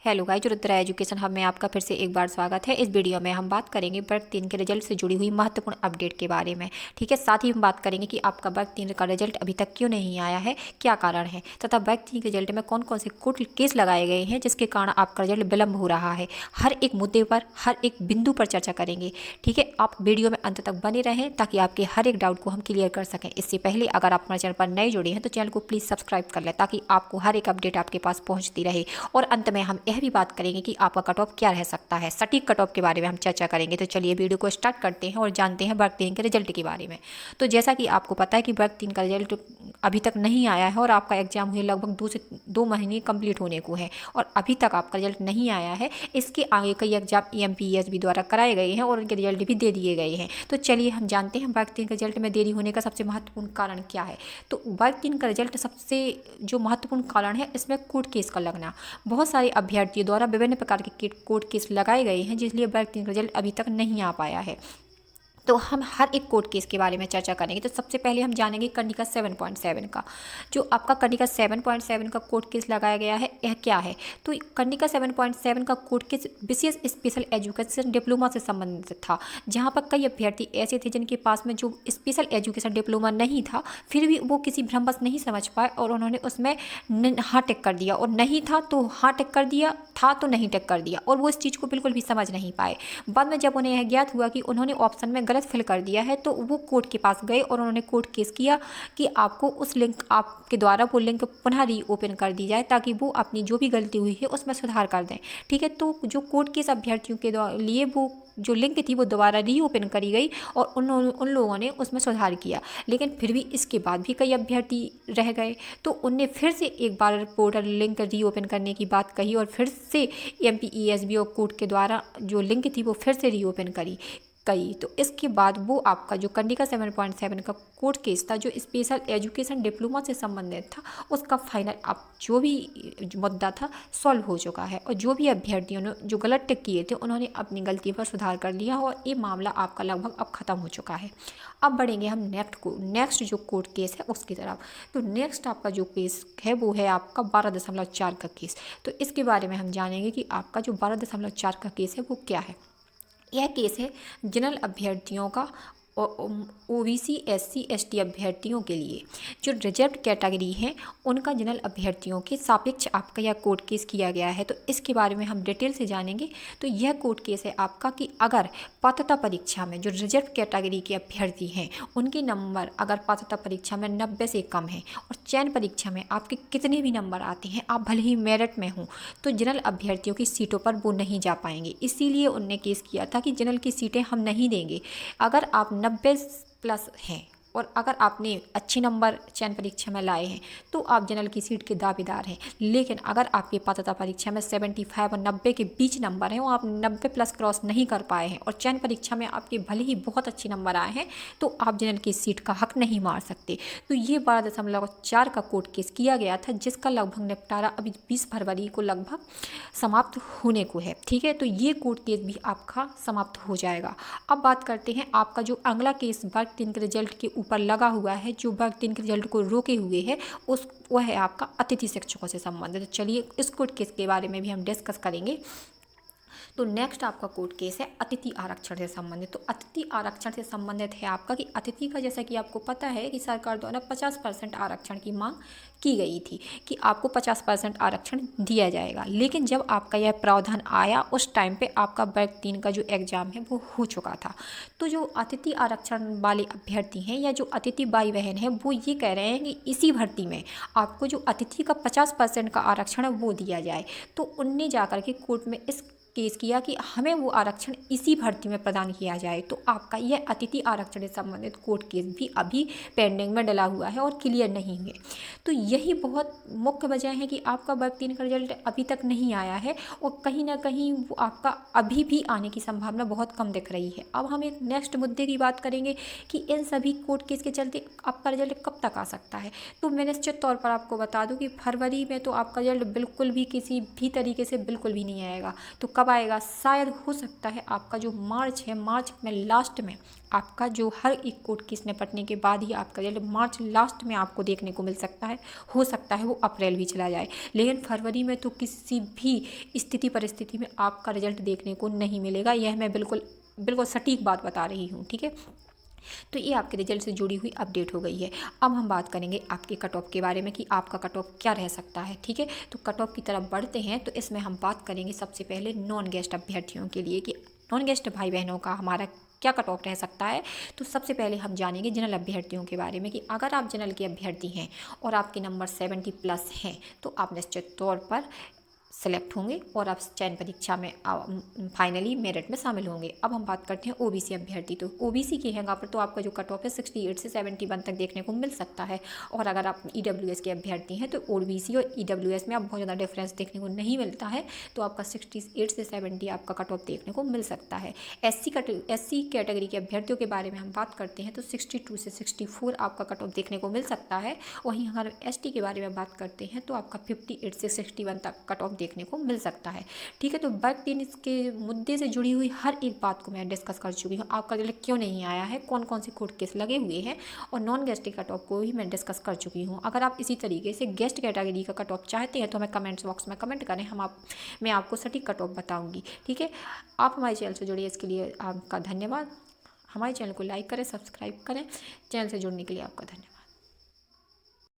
Hello guys, Rudra education hub में आपका फिर से एक बार स्वागत है। इस वीडियो में हम बात करेंगे वर्ग 3 के रिजल्ट से जुड़ी हुई महत्वपूर्ण अपडेट के बारे में। ठीक है, साथ ही हम बात करेंगे कि आपका वर्ग 3 का रिजल्ट अभी तक क्यों नहीं आया है, क्या कारण है, तथा वर्ग 3 के रिजल्ट में कौन कौन से कोर्ट केस लगाए गए हैं जिसके कारण आपका रिजल्ट विलंब हो रहा है। हर एक मुद्दे पर, हर एक बिंदु पर चर्चा करेंगे। ठीक है, आप वीडियो में अंत तक बने रहें ताकि आपके हर एक डाउट को हम क्लियर कर सकें। इससे पहले अगर आप हमारे चैनल पर नए जुड़े हैं तो चैनल को प्लीज़ सब्सक्राइब कर लें ताकि आपको हर एक अपडेट आपके पास पहुंचती रहे। और अंत में हम यह भी बात करेंगे कि आपका कट ऑफ क्या रह सकता है, सटीक कट ऑफ के बारे में हम चर्चा करेंगे। तो चलिए वीडियो को स्टार्ट करते हैं और जानते हैं वर्ग 3 के रिजल्ट के बारे में। तो जैसा कि आपको पता है कि वर्ग 3 का रिजल्ट अभी तक नहीं आया है और आपका एग्जाम हुए लगभग 2 महीने कंप्लीट होने को है और अभी तक आपका रिजल्ट नहीं आया है। इसके आगे कई एग्जाम EMPSB द्वारा कराए गए हैं और उनके रिजल्ट भी दे दिए गए हैं। तो चलिए हम जानते हैं वर्ग 3 के रिजल्ट में देरी होने का सबसे महत्वपूर्ण कारण क्या है। तो वर्ग 3 का रिजल्ट सबसे जो महत्वपूर्ण कारण है इसमें कोर्ट केस का लगना। बहुत सारे अभ्यर्थियों द्वारा विभिन्न प्रकार के कोर्ट केस लगाए गए हैं जिसलिए वर्ग 3 का रिजल्ट अभी तक नहीं आ पाया है। तो हम हर एक कोर्ट केस के बारे में चर्चा करेंगे। तो सबसे पहले हम जानेंगे कर्णिका 7.7 का। जो आपका कर्णिका 7.7 का कोर्ट केस लगाया गया है, यह क्या है। तो कर्णिका 7.7 का कोर्ट केस विशेष स्पेशल एजुकेशन डिप्लोमा से संबंधित था, जहां पर कई अभ्यर्थी ऐसे थे जिनके पास में जो स्पेशल एजुकेशन डिप्लोमा नहीं था, फिर भी वो किसी भ्रमवश नहीं समझ पाए और उन्होंने उसमें हाँ टिक कर दिया, और नहीं था तो हाँ टिक कर दिया, था तो नहीं टिक कर दिया, और वो इस चीज़ को बिल्कुल भी समझ नहीं पाए। बाद में जब उन्हें यह ज्ञात हुआ कि उन्होंने ऑप्शन में गलत फिल कर दिया है तो वो कोर्ट के पास गए और उन्होंने कोर्ट केस किया कि आपको उस लिंक, आपके द्वारा वो लिंक पुनः रीओपन कर दी जाए ताकि वो अपनी जो भी गलती हुई है उसमें सुधार कर दें। ठीक है, तो जो कोर्ट केस अभ्यर्थियों के लिए वो जो लिंक थी वो दोबारा रीओपन करी गई और उन लोगों ने उसमें सुधार किया। लेकिन फिर भी इसके बाद भी कई अभ्यर्थी रह गए तो उनने फिर से एक बार पोर्टल लिंक रीओपन करने की बात कही और फिर से EMPSB और कोर्ट के द्वारा जो लिंक थी वो फिर से रीओपन करी। तो इसके बाद वो आपका जो कर्णिका 7.7 का कोर्ट केस था जो स्पेशल एजुकेशन डिप्लोमा से संबंधित था, उसका फाइनल अब जो भी मुद्दा था सॉल्व हो चुका है और जो भी अभ्यर्थियों ने जो गलत टिक किए थे उन्होंने अपनी गलती पर सुधार कर लिया और ये मामला आपका लगभग अब ख़त्म हो चुका है। अब बढ़ेंगे हम नेक्स्ट जो कोर्ट केस है उसकी तरफ। तो नेक्स्ट आपका जो केस है वो है आपका 12.4 का केस। तो इसके बारे में हम जानेंगे कि आपका जो 12.4 का केस है वो क्या है। यह केस है जनरल अभ्यर्थियों का OBC SC ST अभ्यर्थियों के लिए। जो रिजर्व कैटेगरी है उनका जनरल अभ्यर्थियों के सापेक्ष आपका यह कोर्ट केस किया गया है। तो इसके बारे में हम डिटेल से जानेंगे। तो यह कोर्ट केस है आपका कि अगर पात्रता परीक्षा में जो रिजर्व कैटेगरी के अभ्यर्थी हैं उनके नंबर अगर पात्रता परीक्षा में 90 से कम है और चयन परीक्षा में आपके कितने भी नंबर आते हैं, आप भले ही मेरिट में हों, तो जनरल अभ्यर्थियों की सीटों पर वो नहीं जा पाएंगे। इसीलिए उनने केस किया था कि जनरल की सीटें हम नहीं देंगे। अगर आप 90+ हैं और अगर आपने अच्छे नंबर चयन परीक्षा में लाए हैं तो आप जनरल की सीट के दावेदार हैं। लेकिन अगर आपकी पात्रता परीक्षा में 75 और 90 के बीच नंबर हैं और आप 90+ क्रॉस नहीं कर पाए हैं और चयन परीक्षा में आपके भले ही बहुत अच्छे नंबर आए हैं तो आप जनरल की सीट का हक नहीं मार सकते। तो ये 12.4 का कोर्ट केस किया गया था जिसका लगभग निपटारा अभी 20 फरवरी को लगभग समाप्त होने को है। ठीक है, तो ये कोर्ट केस भी आपका समाप्त हो जाएगा। अब बात करते हैं आपका जो अगला केस वर्ग 3 के रिजल्ट के ऊपर लगा हुआ है, जो वर्ग 3 के रिजल्ट को रोके हुए है, वह है आपका अतिथि शिक्षकों से संबंधित। तो चलिए इस कोर्ट केस के बारे में भी हम डिस्कस करेंगे। तो नेक्स्ट आपका कोर्ट केस है अतिथि आरक्षण से संबंधित। तो अतिथि आरक्षण से संबंधित है आपका कि अतिथि का, जैसा कि आपको पता है कि सरकार द्वारा 50% आरक्षण की मांग की गई थी कि आपको 50% आरक्षण दिया जाएगा। लेकिन जब आपका यह प्रावधान आया उस टाइम पे आपका वर्ग 3 का जो एग्ज़ाम है वो हो चुका था। तो जो अतिथि आरक्षण वाले अभ्यर्थी हैं या जो अतिथि भाई बहन है वो ये कह रहे हैं कि इसी भर्ती में आपको जो अतिथि का 50% का आरक्षण है वो दिया जाए। तो उनने जाकर के कोर्ट में इस केस किया कि हमें वो आरक्षण इसी भर्ती में प्रदान किया जाए। तो आपका यह अतिथि आरक्षण से संबंधित कोर्ट केस भी अभी पेंडिंग में डला हुआ है और क्लियर नहीं हुए। तो यही बहुत मुख्य वजह है कि आपका वर्ग 3 का रिजल्ट अभी तक नहीं आया है और कहीं ना कहीं वो आपका अभी भी आने की संभावना बहुत कम दिख रही है। अब हम एक नेक्स्ट मुद्दे की बात करेंगे कि इन सभी कोर्ट केस के चलते आपका रिजल्ट कब तक आ सकता है। तो मैं निश्चित तौर पर आपको बता दूँ कि फरवरी में तो आपका रिजल्ट बिल्कुल भी किसी भी तरीके से बिल्कुल भी नहीं आएगा। तो कब आएगा, शायद हो सकता है आपका जो मार्च है, मार्च में लास्ट में आपका जो हर एक कोर्ट केस निपटने के बाद ही आपका रिजल्ट मार्च लास्ट में आपको देखने को मिल सकता है। हो सकता है वो अप्रैल भी चला जाए, लेकिन फरवरी में तो किसी भी स्थिति परिस्थिति में आपका रिजल्ट देखने को नहीं मिलेगा। यह मैं बिल्कुल बिल्कुल सटीक बात बता रही हूँ, ठीक है। तो ये आपके रिजल्ट से जुड़ी हुई अपडेट हो गई है। अब हम बात करेंगे आपके कट ऑफ के बारे में कि आपका कट ऑफ क्या रह सकता है, ठीक है। तो कट ऑफ की तरफ बढ़ते हैं, तो इसमें हम बात करेंगे सबसे पहले नॉन गेस्ट अभ्यर्थियों के लिए कि नॉन गेस्ट भाई बहनों का हमारा क्या कट ऑफ रह सकता है। तो सबसे पहले हम जानेंगे जनरल अभ्यर्थियों के बारे में कि अगर आप जनरल के अभ्यर्थी हैं और आपके नंबर 70+ हैं तो आप निश्चित तौर पर सेलेक्ट होंगे और आप चयन परीक्षा में फाइनली मेरिट में शामिल होंगे। अब हम बात करते हैं ओबीसी अभ्यर्थी। तो ओबीसी के यहाँ पर तो आपका जो कट ऑफ है 68 से 71 तक देखने को मिल सकता है। और अगर आप ईडब्ल्यूएस के अभ्यर्थी हैं तो ओबीसी और ईडब्ल्यूएस में आप बहुत ज़्यादा डिफरेंस देखने को नहीं मिलता है, तो आपका 68 से 70 आपका कट ऑफ देखने को मिल सकता है। एससी कैटेगरी के अभ्यर्थियों के बारे में हम बात करते हैं तो 62 से 64 आपका कट ऑफ देखने को मिल सकता है। वहीं अगर एसटी के बारे में बात करते हैं तो आपका 58 से 61 तक कट ऑफ देखने को मिल सकता है, ठीक है। तो वर्ग 3 इसके मुद्दे से जुड़ी हुई हर एक बात को मैं डिस्कस कर चुकी हूँ। आपका रिजल्ट क्यों नहीं आया है, कौन कौन से कोर्ट केस लगे हुए हैं, और नॉन गेस्ट कट ऑफ को भी मैं डिस्कस कर चुकी हूँ। अगर आप इसी तरीके से गेस्ट कैटेगरी का कट ऑफ चाहते हैं तो हमें कमेंट्स बॉक्स में कमेंट करें, मैं आपको सटीक कट ऑफ बताऊँगी, ठीक है। आप हमारे चैनल से जुड़िए, इसके लिए आपका धन्यवाद। हमारे चैनल को लाइक करें, सब्सक्राइब करें। चैनल से जुड़ने के लिए आपका धन्यवाद।